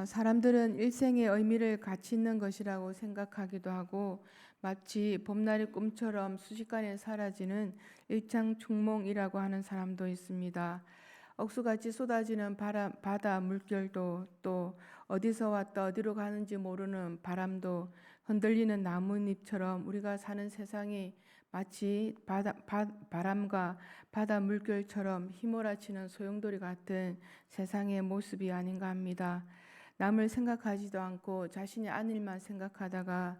사람들은 일생의 의미를 가치 있는 것이라고 생각하기도 하고 마치 봄날의 꿈처럼 순식간에 사라지는 일창춘몽이라고 하는 사람도 있습니다. 억수같이 쏟아지는 바다 물결도 또 어디서 왔다 어디로 가는지 모르는 바람도 흔들리는 나뭇잎처럼 우리가 사는 세상이 마치 바람과 바다 물결처럼 휘몰아치는 소용돌이 같은 세상의 모습이 아닌가 합니다. 남을 생각하지도 않고 자신이 안 일만 생각하다가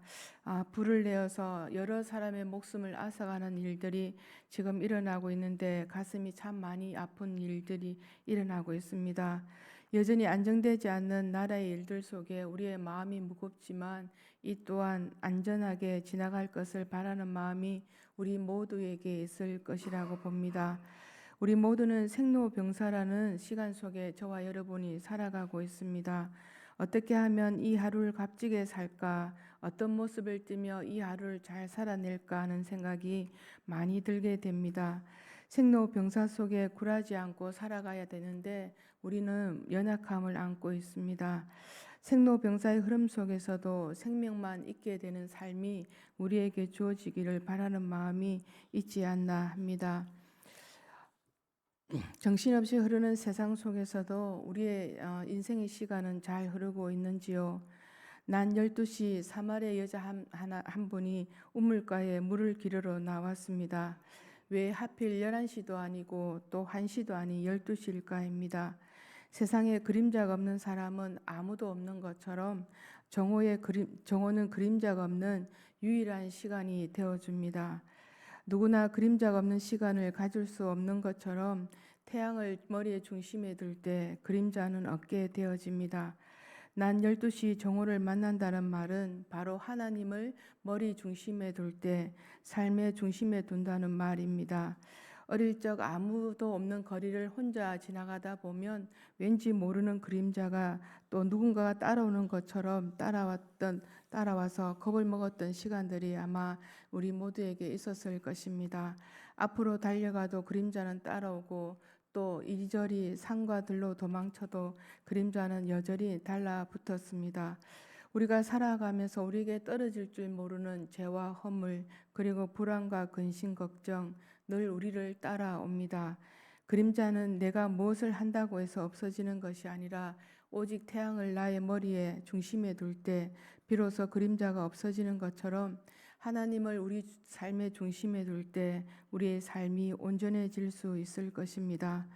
불을 내어서 여러 사람의 목숨을 앗아가는 일들이 지금 일어나고 있는데 가슴이 참 많이 아픈 일들이 일어나고 있습니다. 여전히 안정되지 않는 나라의 일들 속에 우리의 마음이 무겁지만 이 또한 안전하게 지나갈 것을 바라는 마음이 우리 모두에게 있을 것이라고 봅니다. 우리 모두는 생로병사라는 시간 속에 저와 여러분이 살아가고 있습니다. 어떻게 하면 이 하루를 값지게 살까? 어떤 모습을 띠며 이 하루를 잘 살아낼까 하는 생각이 많이 들게 됩니다. 생로병사 속에 굴하지 않고 살아가야 되는데 우리는 연약함을 안고 있습니다. 생로병사의 흐름 속에서도 생명만 있게 되는 삶이 우리에게 주어지기를 바라는 마음이 있지 않나 합니다. 정신없이 흐르는 세상 속에서도 우리의 인생의 시간은 잘 흐르고 있는지요? 난 12시 사마리아 여자 한 분이 우물가에 물을 기르러 나왔습니다. 왜 하필 11시도 아니고 또 1시도 아닌 12시일까입니다. 세상에 그림자가 없는 사람은 아무도 없는 것처럼 정오는 그림자가 없는 유일한 시간이 되어줍니다. 누구나 그림자가 없는 시간을 가질 수 없는 것처럼 태양을 머리의 중심에 둘 때 그림자는 없게 되어집니다. 난 12시 정오를 만난다는 말은 바로 하나님을 머리 중심에 둘 때 삶의 중심에 둔다는 말입니다. 어릴 적 아무도 없는 거리를 혼자 지나가다 보면 왠지 모르는 그림자가 또 누군가가 따라오는 것처럼 따라와서 겁을 먹었던 시간들이 아마 우리 모두에게 있었을 것입니다. 앞으로 달려가도 그림자는 따라오고 또 이리저리 산과 들로 도망쳐도 그림자는 여전히 달라붙었습니다. 우리가 살아가면서 우리에게 떨어질 줄 모르는 죄와 허물 그리고 불안과 근심 걱정 늘 우리를 따라옵니다. 그림자는 내가 무엇을 한다고 해서 없어지는 것이 아니라 오직 태양을 나의 머리에 중심에 둘 때 비로소 그림자가 없어지는 것처럼 하나님을 우리 삶의 중심에 둘 때 우리의 삶이 온전해질 수 있을 것입니다.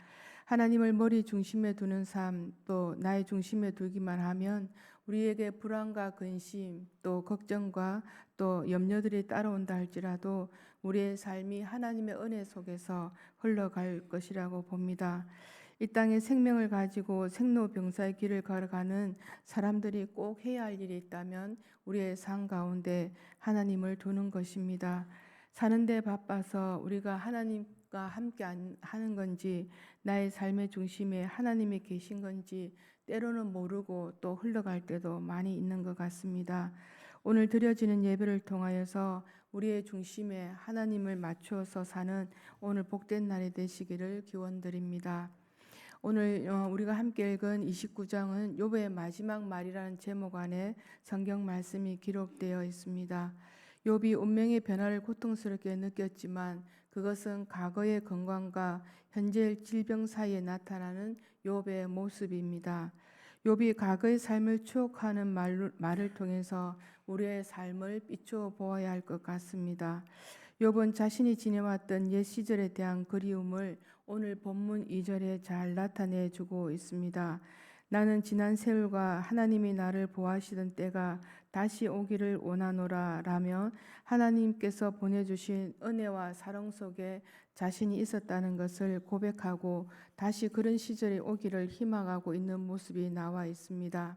하나님을 머리 중심에 두는 삶, 또 나의 중심에 두기만 하면 우리에게 불안과 근심, 또 걱정과 또 염려들이 따라온다 할지라도 우리의 삶이 하나님의 은혜 속에서 흘러갈 것이라고 봅니다. 이 땅에 생명을 가지고 생로병사의 길을 걸어가는 사람들이 꼭 해야 할 일이 있다면 우리의 삶 가운데 하나님을 두는 것입니다. 사는데 바빠서 우리가 하나님과 함께 하는 건지 나의 삶의 중심에 하나님이 계신 건지 때로는 모르고 또 흘러갈 때도 많이 있는 것 같습니다. 오늘 드려지는 예배를 통하여서 우리의 중심에 하나님을 맞추어서 사는 오늘 복된 날이 되시기를 기원드립니다. 오늘 우리가 함께 읽은 29장은 욥의 마지막 말이라는 제목 안에 성경 말씀이 기록되어 있습니다. 욥이 운명의 변화를 고통스럽게 느꼈지만 그것은 과거의 건강과 현재의 질병 사이에 나타나는 욥의 모습입니다. 욥이 과거의 삶을 추억하는 말을 통해서 우리의 삶을 비추어 보아야 할 것 같습니다. 욥은 자신이 지내왔던 옛 시절에 대한 그리움을 오늘 본문 2절에 잘 나타내 주고 있습니다. 나는 지난 세월과 하나님이 나를 보호하시던 때가 다시 오기를 원하노라 라며 하나님께서 보내주신 은혜와 사랑 속에 자신이 있었다는 것을 고백하고 다시 그런 시절이 오기를 희망하고 있는 모습이 나와 있습니다.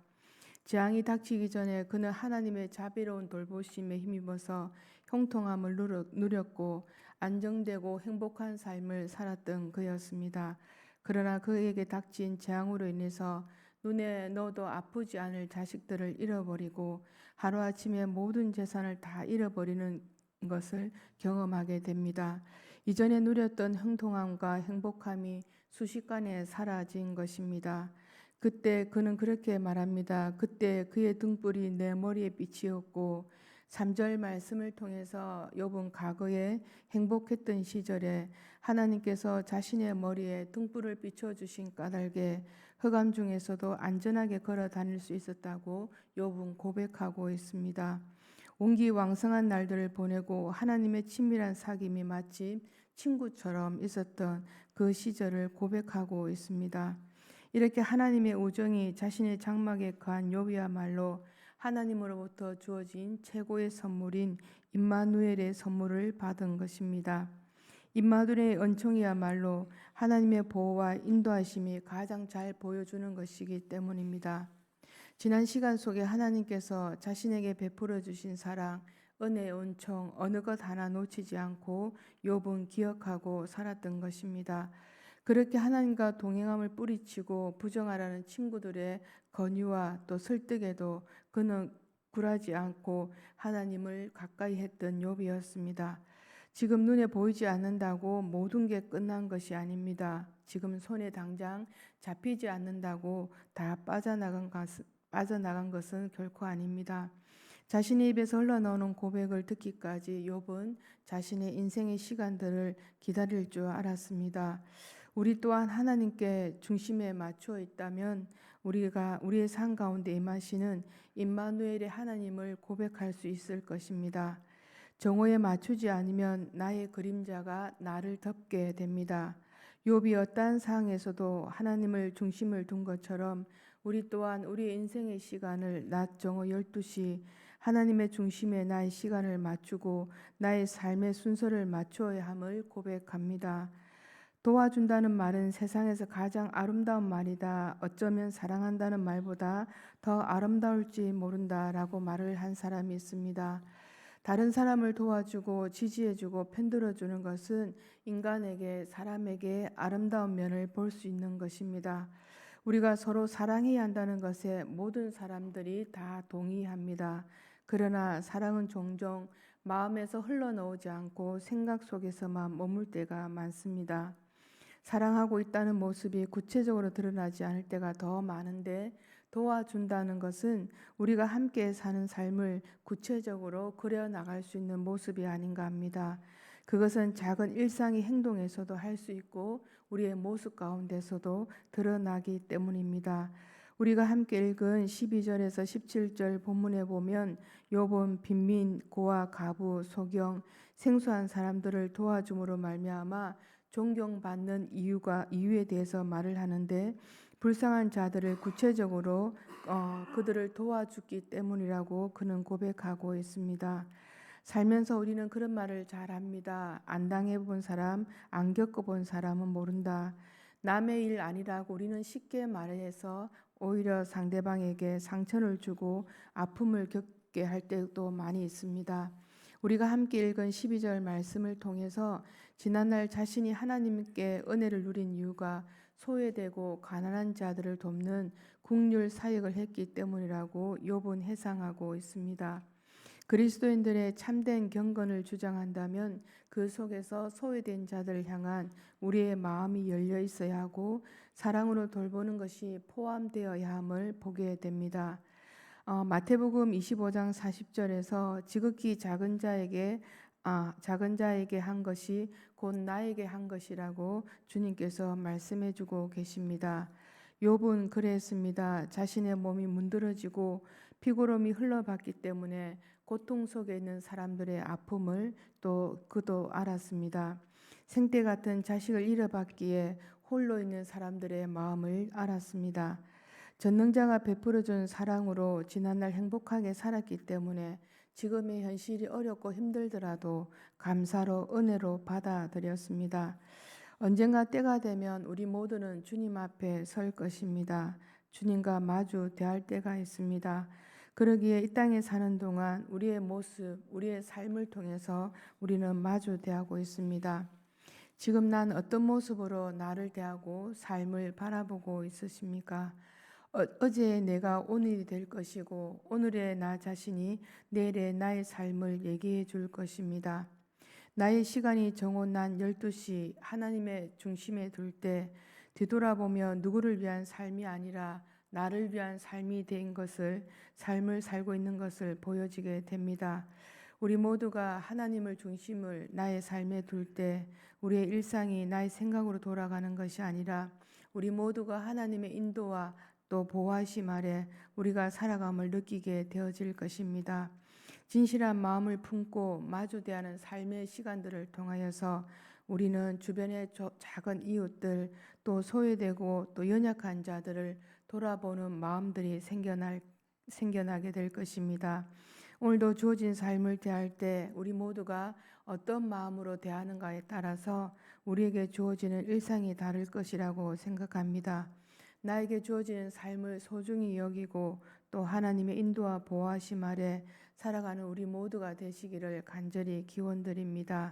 재앙이 닥치기 전에 그는 하나님의 자비로운 돌보심에 힘입어서 형통함을 누렸고 안정되고 행복한 삶을 살았던 그였습니다. 그러나 그에게 닥친 재앙으로 인해서 눈에 넣어도 아프지 않을 자식들을 잃어버리고 하루아침에 모든 재산을 다 잃어버리는 것을 경험하게 됩니다. 이전에 누렸던 형통함과 행복함이 순식간에 사라진 것입니다. 그때 그는 그렇게 말합니다. 그때 그의 등불이 내 머리에 빛이었고 3절 말씀을 통해서 욥은 과거에 행복했던 시절에 하나님께서 자신의 머리에 등불을 비춰 주신 까닭에 흑암 중에서도 안전하게 걸어 다닐 수 있었다고 욥은 고백하고 있습니다. 온기왕성한 날들을 보내고 하나님의 친밀한 사귐이 마치 친구처럼 있었던 그 시절을 고백하고 있습니다. 이렇게 하나님의 우정이 자신의 장막에 거한 욥이야말로 하나님으로부터 주어진 최고의 선물인 임마누엘의 선물을 받은 것입니다. 임마누엘의 은총이야말로 하나님의 보호와 인도하심이 가장 잘 보여주는 것이기 때문입니다. 지난 시간 속에 하나님께서 자신에게 베풀어 주신 사랑, 은혜의 은총 어느 것 하나 놓치지 않고 욥은 기억하고 살았던 것입니다. 그렇게 하나님과 동행함을 뿌리치고 부정하라는 친구들의 권유와 또 설득에도 그는 굴하지 않고 하나님을 가까이 했던 욥이었습니다. 지금 눈에 보이지 않는다고 모든 게 끝난 것이 아닙니다. 지금 손에 당장 잡히지 않는다고 다 빠져나간 것은 결코 아닙니다. 자신의 입에서 흘러나오는 고백을 듣기까지 욥은 자신의 인생의 시간들을 기다릴 줄 알았습니다. 우리 또한 하나님께 중심에 맞추어 있다면 우리가 우리의 삶 가운데 임하시는 임마누엘의 하나님을 고백할 수 있을 것입니다. 정오에 맞추지 않으면 나의 그림자가 나를 덮게 됩니다. 욥이 어떠한 상황에서도 하나님을 중심을 둔 것처럼 우리 또한 우리의 인생의 시간을 낮 정오 12시 하나님의 중심에 나의 시간을 맞추고 나의 삶의 순서를 맞추어야 함을 고백합니다. 도와준다는 말은 세상에서 가장 아름다운 말이다. 어쩌면 사랑한다는 말보다 더 아름다울지 모른다라고 말을 한 사람이 있습니다. 다른 사람을 도와주고 지지해주고 편들어주는 것은 인간에게 사람에게 아름다운 면을 볼 수 있는 것입니다. 우리가 서로 사랑해야 한다는 것에 모든 사람들이 다 동의합니다. 그러나 사랑은 종종 마음에서 흘러나오지 않고 생각 속에서만 머물 때가 많습니다. 사랑하고 있다는 모습이 구체적으로 드러나지 않을 때가 더 많은데 도와준다는 것은 우리가 함께 사는 삶을 구체적으로 그려나갈 수 있는 모습이 아닌가 합니다. 그것은 작은 일상의 행동에서도 할 수 있고 우리의 모습 가운데서도 드러나기 때문입니다. 우리가 함께 읽은 12절에서 17절 본문에 보면 욥은 빈민, 고아, 가부, 소경, 생소한 사람들을 도와줌으로 말미암아 존경받는 이유에 대해서 말을 하는데 불쌍한 자들을 구체적으로 그들을 도와주기 때문이라고 그는 고백하고 있습니다. 살면서 우리는 그런 말을 잘 합니다. 안 당해본 사람, 안 겪어본 사람은 모른다. 남의 일 아니라고 우리는 쉽게 말해서 오히려 상대방에게 상처를 주고 아픔을 겪게 할 때도 많이 있습니다. 우리가 함께 읽은 12절 말씀을 통해서 지난날 자신이 하나님께 은혜를 누린 이유가 소외되고 가난한 자들을 돕는 국률 사역을 했기 때문이라고 욥은 해상하고 있습니다. 그리스도인들의 참된 경건을 주장한다면 그 속에서 소외된 자들을 향한 우리의 마음이 열려 있어야 하고 사랑으로 돌보는 것이 포함되어야 함을 보게 됩니다. 마태복음 25장 40절에서 지극히 작은 자에게 한 것이 곧 나에게 한 것이라고 주님께서 말씀해 주고 계십니다. 욥은 그랬습니다. 자신의 몸이 문드러지고 피고름이 흘러봤기 때문에 고통 속에 있는 사람들의 아픔을 또 그도 알았습니다. 생태 같은 자식을 잃어봤기에 홀로 있는 사람들의 마음을 알았습니다. 전능자가 베풀어준 사랑으로 지난날 행복하게 살았기 때문에 지금의 현실이 어렵고 힘들더라도 감사로 은혜로 받아들였습니다. 언젠가 때가 되면 우리 모두는 주님 앞에 설 것입니다. 주님과 마주 대할 때가 있습니다. 그러기에 이 땅에 사는 동안 우리의 모습, 우리의 삶을 통해서 우리는 마주 대하고 있습니다. 지금 난 어떤 모습으로 나를 대하고 삶을 바라보고 있으십니까? 어제의 내가 오늘이 될 것이고 오늘의 나 자신이 내일의 나의 삶을 얘기해 줄 것입니다. 나의 시간이 정오난 12시 하나님의 중심에 둘 때 뒤돌아보며 누구를 위한 삶이 아니라 나를 위한 삶이 된 것을, 삶을 살고 있는 것을 보여지게 됩니다. 우리 모두가 하나님을 중심을 나의 삶에 둘 때 우리의 일상이 나의 생각으로 돌아가는 것이 아니라 우리 모두가 하나님의 인도와 또 보호하심 아래 우리가 살아감을 느끼게 되어질 것입니다. 진실한 마음을 품고 마주 대하는 삶의 시간들을 통하여서 우리는 주변의 작은 이웃들, 또 소외되고 또 연약한 자들을 돌아보는 마음들이 생겨나게 될 것입니다. 오늘도 주어진 삶을 대할 때 우리 모두가 어떤 마음으로 대하는가에 따라서 우리에게 주어지는 일상이 다를 것이라고 생각합니다. 나에게 주어지는 삶을 소중히 여기고 또 하나님의 인도와 보호하심 아래 살아가는 우리 모두가 되시기를 간절히 기원드립니다.